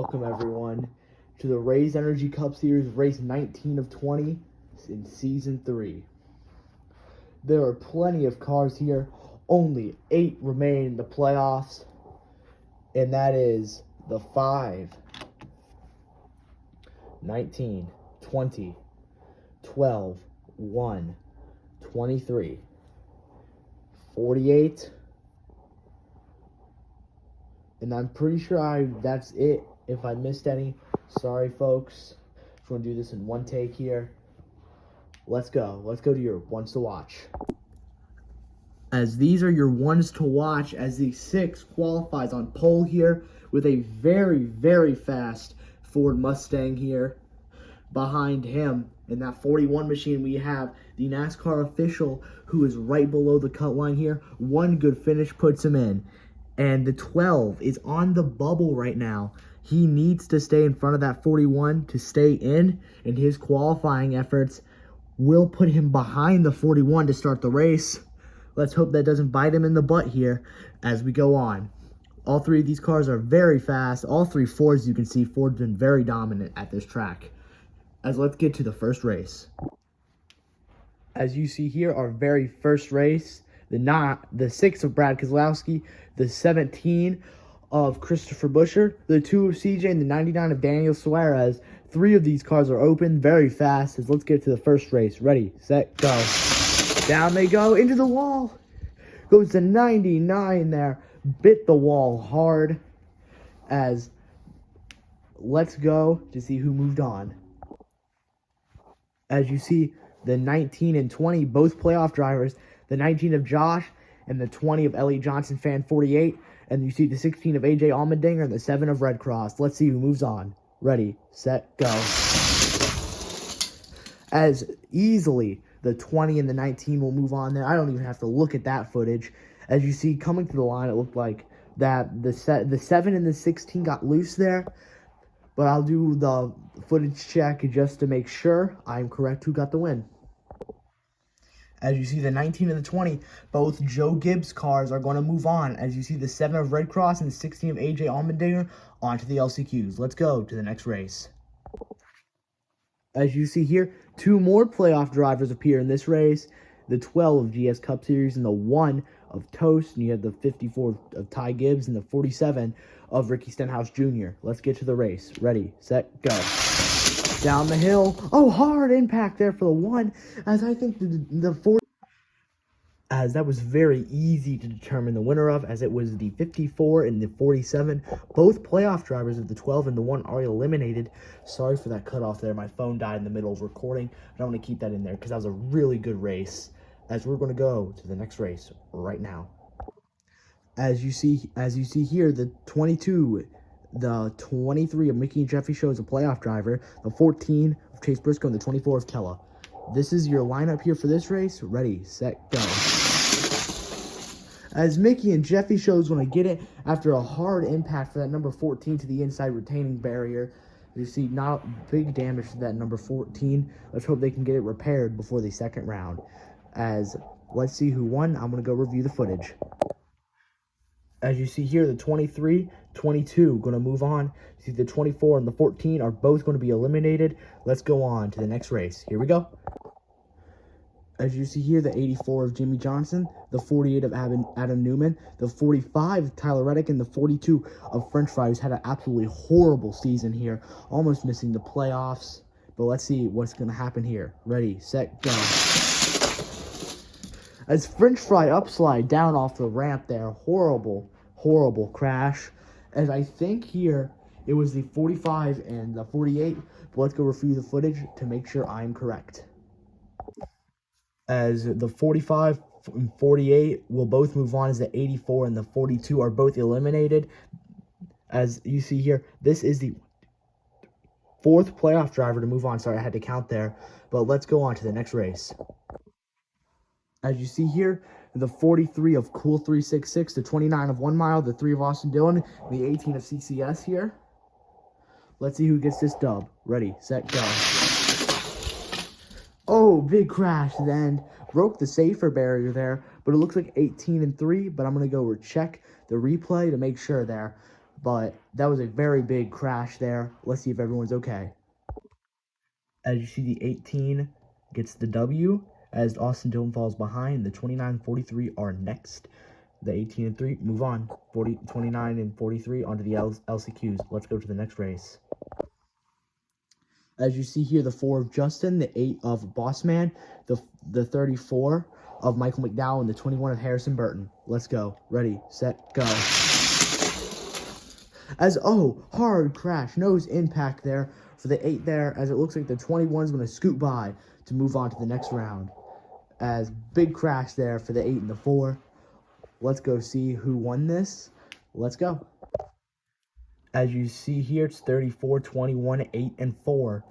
Welcome everyone to the Raise Energy Cup Series, race 19 of 20 in Season 3. There are plenty of cars here, only 8 remain in the playoffs, and that is the 5, 19, 20, 12, 1, 23, 48, and I'm pretty sure that's it. If I missed any, sorry folks. Just want to do this in one take here. Let's go to your ones to watch. As these are your ones to watch, as the 6 qualifies on pole here with a very, very fast Ford Mustang here. Behind him, in that 41 machine, we have the NASCAR official who is right below the cut line here. One good finish puts him in. And the 12 is on the bubble right now. He needs to stay in front of that 41 to stay in, and his qualifying efforts will put him behind the 41 to start the race. Let's hope that doesn't bite him in the butt here as we go on. All 3 of these cars are very fast. All 3 Fords, you can see Ford's been very dominant at this track. As let's get to the first race. As you see here, our very first race, the 6 of Brad Keselowski, the 17 of Christopher Buescher, the 2 of CJ, and the 99 of Daniel Suarez. 3 of these cars are open very fast. As let's get to the first race. Ready, set, go. Down they go into the wall. Goes to 99 there. Bit the wall hard. As let's go to see who moved on. As you see, the 19 and 20, both playoff drivers. The 19 of Josh and the 20 of Elliott Johnson, fan 48. And you see the 16 of AJ Allmendinger and the 7 of Red Cross. Let's see who moves on. Ready, set, go. As easily, the 20 and the 19 will move on there. I don't even have to look at that footage. As you see, coming to the line, it looked like that the 7 and the 16 got loose there. But I'll do the footage check just to make sure I'm correct who got the win. As you see, the 19 and the 20, both Joe Gibbs cars are going to move on. As you see, the 7 of Red Cross and the 16 of AJ Allmendinger onto the LCQs. Let's go to the next race. As you see here, 2 more playoff drivers appear in this race. The 12 of GS Cup Series and the 1 of Toast. And you have the 54 of Ty Gibbs and the 47 of Ricky Stenhouse Jr. Let's get to the race. Ready, set, go. Down the hill. Oh, hard impact there for the 1. As I think the 4, as that was very easy to determine the winner of, as it was the 54 and the 47. Both playoff drivers of the 12 and the 1 are eliminated. Sorry for that cutoff there. My phone died in the middle of recording. I don't want to keep that in there because that was a really good race. As we're going to go to the next race right now. As you see here, the 22, the 23 of Mickey and Jeffy Show is a playoff driver. The 14 of Chase Briscoe and the 24 of Kella. This is your lineup here for this race. Ready, set, go. As Mickey and Jeffy Show's going to get it after a hard impact for that number 14 to the inside retaining barrier. You see not big damage to that number 14. Let's hope they can get it repaired before the second round. As let's see who won. I'm going to go review the footage. As you see here, the 23, 22 going to move on. See, the 24 and the 14 are both going to be eliminated. Let's go on to the next race. Here we go. As you see here, the 84 of Jimmy Johnson, the 48 of Adam Newman, the 45 of Tyler Reddick, and the 42 of French Fry, who's had an absolutely horrible season here, almost missing the playoffs. But let's see what's going to happen here. Ready, set, go. As French Fry upslide down off the ramp there. Horrible, horrible crash. As I think here, it was the 45 and the 48. But let's go review the footage to make sure I'm correct. As the 45 and 48 will both move on, as the 84 and the 42 are both eliminated. As you see here, this is the 4th playoff driver to move on. Sorry, I had to count there. But let's go on to the next race. As you see here, the 43 of Cool 366, the 29 of 1 Mile, the 3 of Austin Dillon, the 18 of CCS here. Let's see who gets this dub. Ready, set, go. Oh, big crash then. Broke the safer barrier there, but it looks like 18 and 3, but I'm going to go check the replay to make sure there. but that was a very big crash there. Let's see if everyone's okay. As you see, the 18 gets the W, as Austin Dillon falls behind. The 29 and 43 are next. The 18 and 3 move on. 29 and 43 onto the LCQs. Let's go to the next race. As you see here, the 4 of Justin, the 8 of Bossman, the 34 of Michael McDowell, and the 21 of Harrison Burton. Let's go. Ready, set, go. Hard crash, nose impact there for the 8 there, as it looks like the 21 is going to scoot by to move on to the next round. As big crash there for the 8 and the 4. Let's go see who won this. Let's go. As you see here, it's 34, 21, 8, and 4.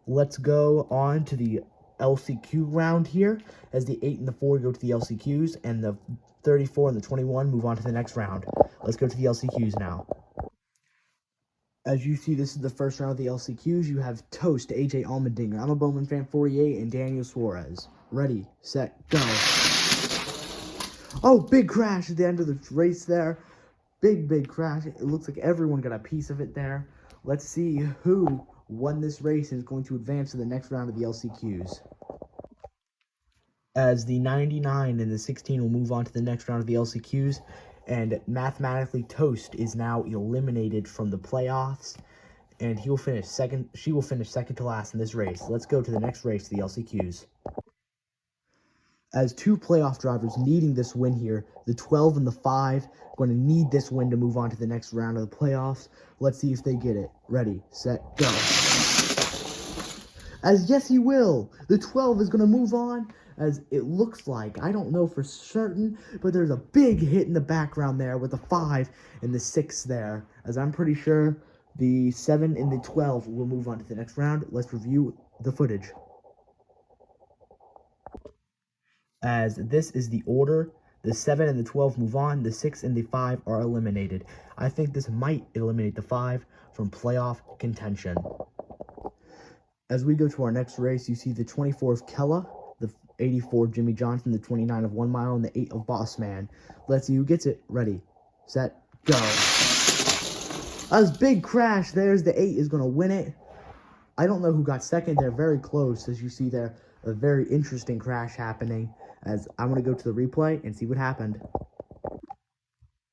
Let's go on to the LCQ round here, as the 8 and the 4 go to the LCQs, and the 34 and the 21 move on to the next round. Let's go to the LCQs now. As you see, this is the first round of the LCQs. You have Toast, AJ Allmendinger, I'm a Bowman fan 48, and Daniel Suarez. Ready, set, go. Oh, big crash at the end of the race there. Big crash. It looks like everyone got a piece of it there. Let's see who won this race and is going to advance to the next round of the LCQs. As the 99 and the 16 will move on to the next round of the LCQs, and mathematically Toast is now eliminated from the playoffs, and she will finish second to last in this race. Let's go to the next race, the LCQs. As 2 playoff drivers needing this win here, the 12 and the 5 going to need this win to move on to the next round of the playoffs. Let's see if they get it. Ready, set, go. As yes, he will. The 12 is going to move on, as it looks like. I don't know for certain, but there's a big hit in the background there with the 5 and the 6 there, as I'm pretty sure the 7 and the 12 will move on to the next round. Let's review the footage. As this is the order, the 7 and the 12 move on, the 6 and the 5 are eliminated. I think this might eliminate the 5 from playoff contention. As we go to our next race, you see the 24 of Kella, the 84 of Jimmy Johnson, the 29 of 1 Mile, and the 8 of Bossman. Let's see who gets it. Ready, set, go. As big crash, there's the 8 is going to win it. I don't know who got second. They're very close, as you see there. A very interesting crash happening, as I'm going to go to the replay and see what happened.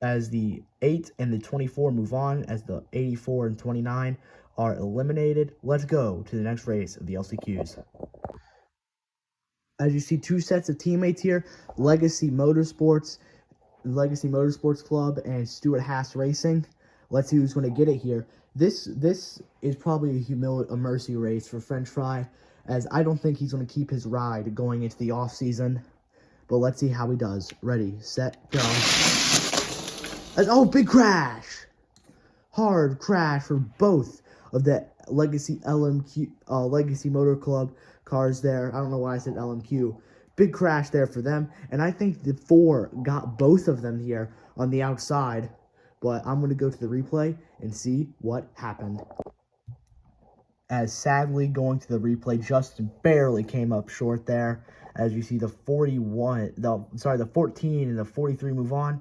As the 8 and the 24 move on, as the 84 and 29 are eliminated, let's go to the next race of the LCQs. As you see, 2 sets of teammates here, Legacy Motorsports Club and Stuart Haas Racing. Let's see who's going to get it here. This is probably a mercy race for French Fry, as I don't think he's going to keep his ride going into the off-season. But let's see how he does. Ready, set, go. Big crash! Hard crash for both of the Legacy Motor Club cars there. I don't know why I said LMQ. Big crash there for them. And I think the 4 got both of them here on the outside. But I'm going to go to the replay and see what happened. As sadly, going to the replay, Justin barely came up short there. As you see, the 14 and the 43 move on.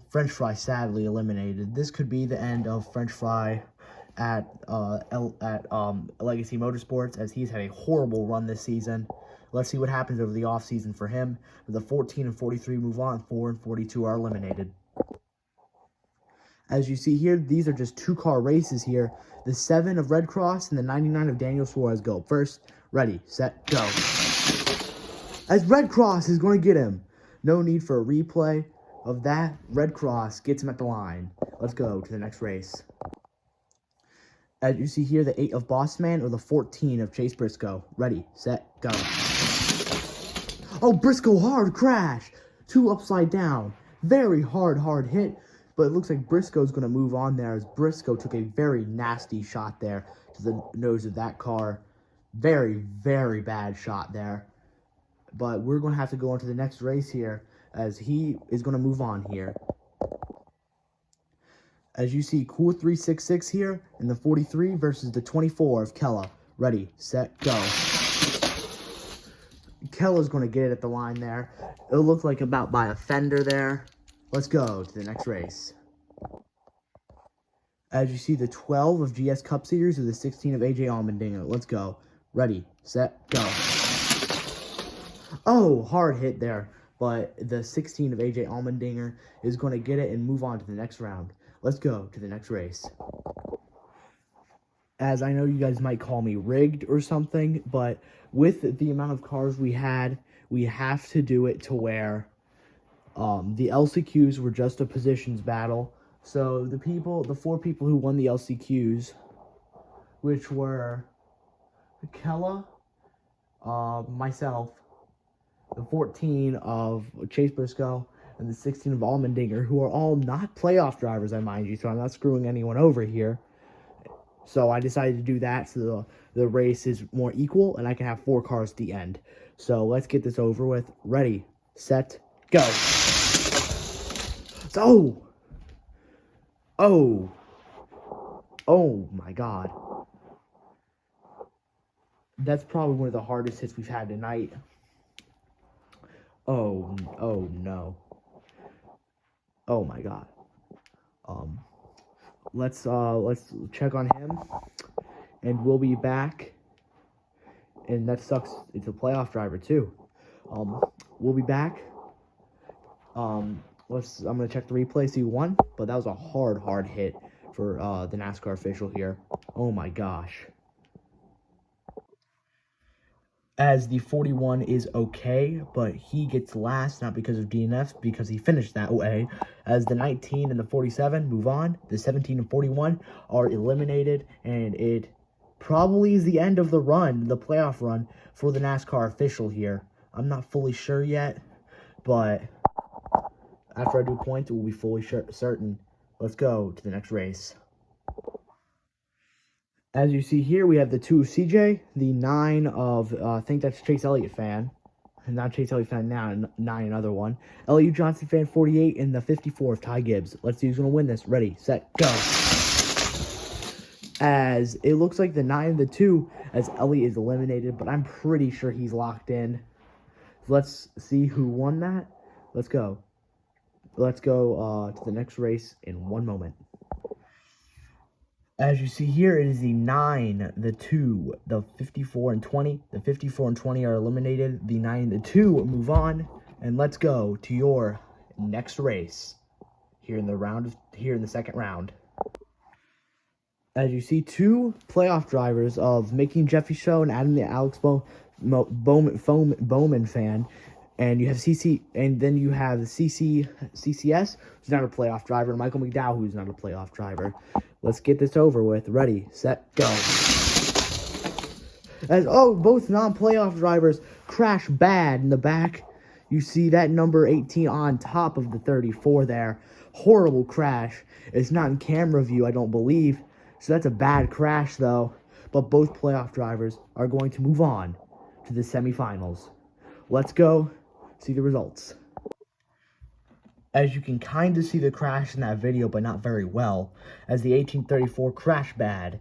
French Fry sadly eliminated. This could be the end of French Fry at Legacy Motorsports, as he's had a horrible run this season. Let's see what happens over the offseason for him. The 14 and 43 move on. 4 and 42 are eliminated. As you see here, these are just 2-car races here. The 7 of Red Cross and the 99 of Daniel Suarez go first. Ready, set, go. As Red Cross is going to get him. No need for a replay of that. Red Cross gets him at the line. Let's go to the next race. As you see here, the 8 of Bossman or the 14 of Chase Briscoe. Ready, set, go. Oh, Briscoe, hard crash. 2 upside down. Very hard hit. But it looks like Briscoe's going to move on there, as Briscoe took a very nasty shot there to the nose of that car. Very, very bad shot there. But we're going to have to go on to the next race here, as he is going to move on here. As you see, Cool 366 here in the 43 versus the 24 of Kella. Ready, set, go. Kella's going to get it at the line there. It looked like about by a fender there. Let's go to the next race. As you see, the 12 of GS Cup Series or the 16 of AJ Allmendinger. Let's go. Ready, set, go. Oh, hard hit there. But the 16 of AJ Allmendinger is going to get it and move on to the next round. Let's go to the next race. As I know you guys might call me rigged or something, but with the amount of cars we had, we have to do it to where the LCQs were just a positions battle. So the 4 people who won the LCQs, which were Kella, myself, the 14 of Chase Briscoe, and the 16 of Allmendinger, who are all not playoff drivers, I mind you, so I'm not screwing anyone over here. So I decided to do that so the race is more equal, and I can have 4 cars at the end. So let's get this over with. Ready, set, go. So, oh my God. That's probably one of the hardest hits we've had tonight. Oh no. Oh my God. Let's check on him, and we'll be back. And that sucks. It's a playoff driver too. We'll be back. I'm gonna check the replay, see who won, but that was a hard hit for the NASCAR official here. Oh my gosh. As the 41 is okay, but he gets last, not because of DNFs, because he finished that way. As the 19 and the 47 move on, the 17 and 41 are eliminated, and it probably is the end of the run, the playoff run, for the NASCAR official here. I'm not fully sure yet, but after I do points, it will be fully certain. Let's go to the next race. As you see here, we have the 2 of CJ, the 9 of, I think that's Chase Elliott fan. Not Chase Elliott fan now, 9 another one. LU Johnson fan 48, and the 54 of Ty Gibbs. Let's see who's going to win this. Ready, set, go. As it looks like the 9 and the 2, as Elliott is eliminated, but I'm pretty sure he's locked in. Let's see who won that. Let's go. Let's go to the next race in one moment. As you see here, it is the 9, the 2, the 54 and 20. The 54 and 20 are eliminated. The 9 and the 2 move on. And let's go to your next race here in the second round. As you see, 2 playoff drivers of Making Jeffy Show and Adam the Alex Bowman fan. And you have CC, and then you have the CCS, who's not a playoff driver, and Michael McDowell, who's not a playoff driver. Let's get this over with. Ready, set, go. As both non-playoff drivers crash bad in the back. You see that number 18 on top of the 34 there. Horrible crash. It's not in camera view, I don't believe. So that's a bad crash though. But both playoff drivers are going to move on to the semifinals. Let's go see the results. As you can kind of see the crash in that video, but not very well, as the 1834 crash bad,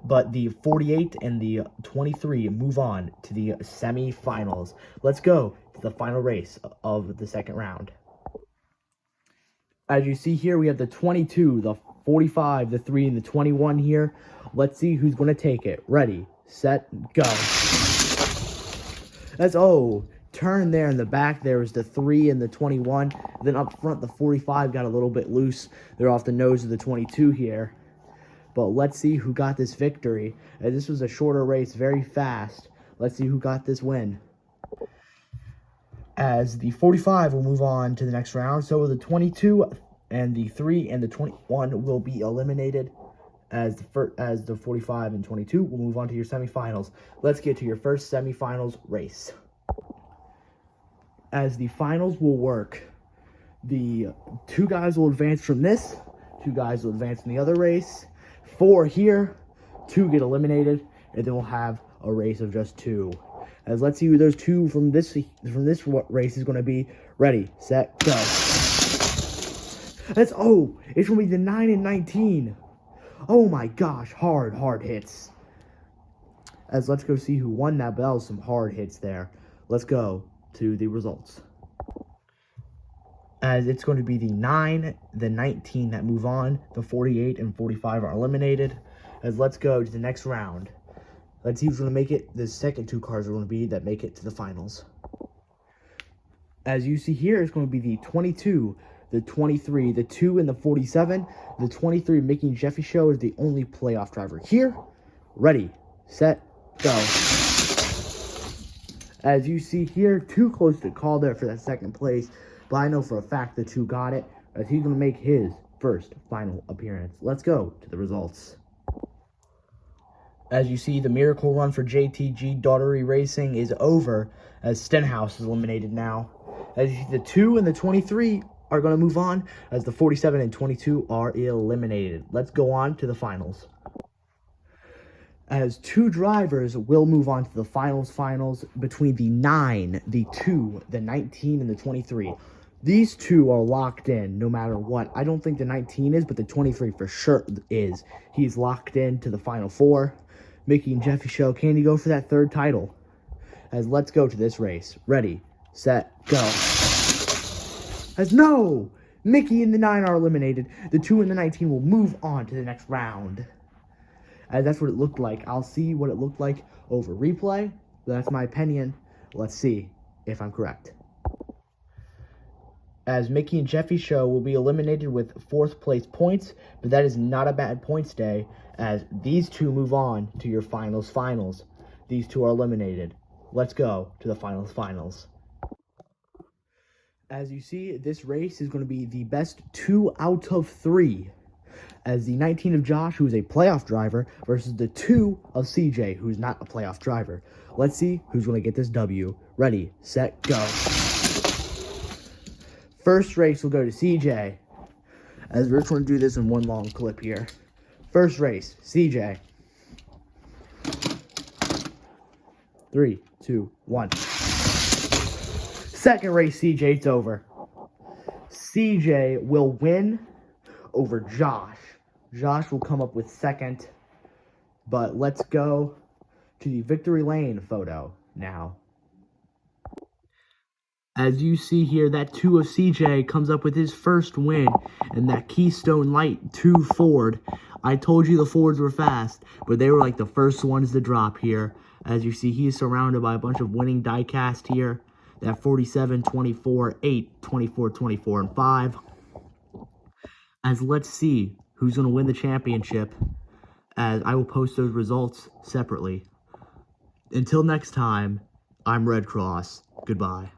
but the 48 and the 23 move on to the semifinals. Let's go to the final race of the second round. As you see here, we have the 22, the 45, the 3, and the 21 here. Let's see who's going to take it. Ready, set, go. That's, turn there in the back. There was the 3 and the 21. Then up front, the 45 got a little bit loose. They're off the nose of the 22 here. But let's see who got this victory. This was a shorter race, very fast. Let's see who got this win. As the 45 will move on to the next round, so will the 22 and the 3 and the 21 will be eliminated. As the 45 and 22 will move on to your semifinals. Let's get to your first semifinals race. As the finals will work, the 2 guys will advance from this, 2 guys will advance in the other race, 4 here, 2 get eliminated, and then we'll have a race of just 2. As let's see who those 2 from this race is going to be. Ready, set, go. That's, it's going to be the 9 and 19. Oh my gosh, hard hits. As let's go see who won that, but that was some hard hits there. Let's go to the results. as it's going to be the 9, the 19 that move on. The 48 and 45 are eliminated. As let's go to the next round. Let's see who's going to make it. The second 2 cars are going to be that make it to the finals. As you see here, it's going to be the 22, the 23, the 2, and the 47. The 23 Mickey and Jeffy Show is the only playoff driver here. Ready, set, go. As you see here, too close to call there for that second place, but I know for a fact the 2 got it, as he's going to make his first final appearance. Let's go to the results. As you see, the miracle run for JTG Daughtery Racing is over, as Stenhouse is eliminated now. As you see, the 2 and the 23 are going to move on, as the 47 and 22 are eliminated. Let's go on to the finals. As 2 drivers will move on to the finals between the 9, the 2, the 19, and the 23. These 2 are locked in no matter what. I don't think the 19 is, but the 23 for sure is. He's locked in to the final 4. Mickey and Jeffy Show, can you go for that 3rd title? As let's go to this race. Ready, set, go. As no! Mickey and the 9 are eliminated. The 2 and the 19 will move on to the next round. As that's what it looked like. I'll see what it looked like over replay. That's my opinion. Let's see if I'm correct. As Mickey and Jeffy Show will be eliminated with 4th place points, but that is not a bad points day, as these 2 move on to your finals. These 2 are eliminated. Let's go to the finals. As you see, this race is going to be the best 2 out of 3. As the 19 of Josh, who is a playoff driver, versus the 2 of CJ, who's not a playoff driver. Let's see who's going to get this W. Ready, set, go. First race will go to CJ. As we're just going to do this in one long clip here. First race, CJ. 3, 2, 1. Second race, CJ, it's over. CJ will win over Josh. Josh will come up with 2nd. But let's go to the victory lane photo now. As you see here, that 2 of CJ comes up with his first win, and that Keystone Light 2 Ford. I told you the Fords were fast, but they were like the first ones to drop here. As you see, he is surrounded by a bunch of winning diecast here. That 47, 24, 8, 24, 24, and 5. As let's see who's going to win the championship, as I will post those results separately. Until next time, I'm Red Cross. Goodbye.